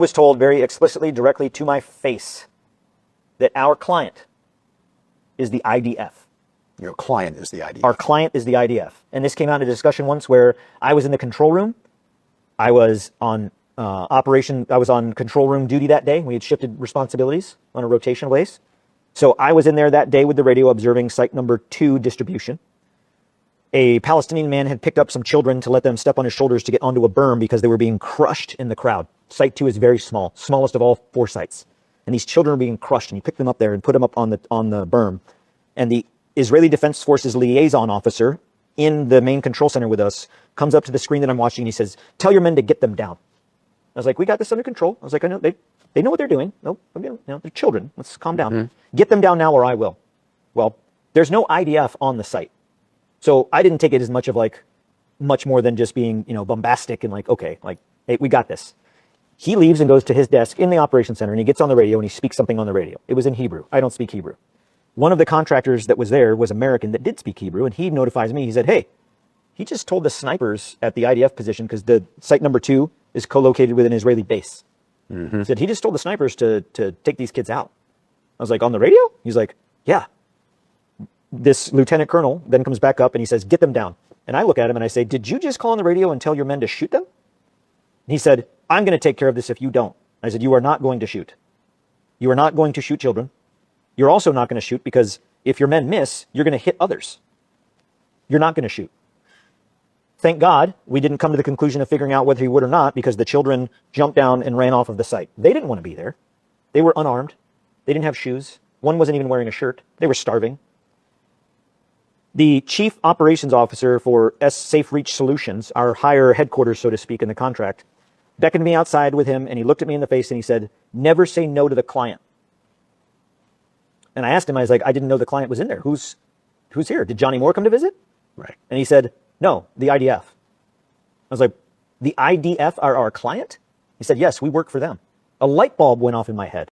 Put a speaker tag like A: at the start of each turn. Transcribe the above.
A: was told very explicitly, directly to my face, that our client is the IDF.
B: Your client is the IDF.
A: Our client is the IDF. And this came out in a discussion once where I was in the control room. I was on I was on control room duty that day. We had shifted responsibilities on a rotation base. So I was in there that day with the radio observing site number 2 distribution. A Palestinian man had picked up some children to let them step on his shoulders to get onto a berm because they were being crushed in the crowd. Site 2 is very small, smallest of all 4 sites. And these children are being crushed, and he picked them up there and put them up on the berm. And the Israeli Defense Forces liaison officer in the main control center with us comes up to the screen that I'm watching, and he says, "Tell your men to get them down." I was like, "We got this under control." I was like, "I know they know what they're doing. No, they're children. Let's calm down. Mm-hmm. Get them down now, or I will." Well, there's no IDF on the site. So I didn't take it as much of much more than just being, bombastic and okay, hey, we got this. He leaves and goes to his desk in the operations center, and he gets on the radio and he speaks something on the radio. It was in Hebrew. I don't speak Hebrew. One of the contractors that was there was American that did speak Hebrew, and he notifies me. He said, "Hey, he just told the snipers at the IDF position, because the site number 2 is co-located with an Israeli base." Mm-hmm. He said, "He just told the snipers to take these kids out." I was like, "On the radio?" He's like, "Yeah." This lieutenant colonel then comes back up and he says, "Get them down." And I look at him and I say, "Did you just call on the radio and tell your men to shoot them?" And he said, "I'm going to take care of this if you don't." I said, "You are not going to shoot. You are not going to shoot children. You're also not going to shoot because if your men miss, you're going to hit others. You're not going to shoot." Thank God we didn't come to the conclusion of figuring out whether he would or not, because the children jumped down and ran off of the site. They didn't want to be there. They were unarmed. They didn't have shoes. One wasn't even wearing a shirt. They were starving. The chief operations officer for Safe Reach Solutions, our higher headquarters, so to speak, in the contract, beckoned me outside with him, and he looked at me in the face and he said, "Never say no to the client." And I asked him, I was like, "I didn't know the client was in there. Who's here? Did Johnny Moore come to visit?"
B: Right.
A: And he said, "No, the IDF." I was like, "The IDF are our client?" He said, "Yes, we work for them." A light bulb went off in my head.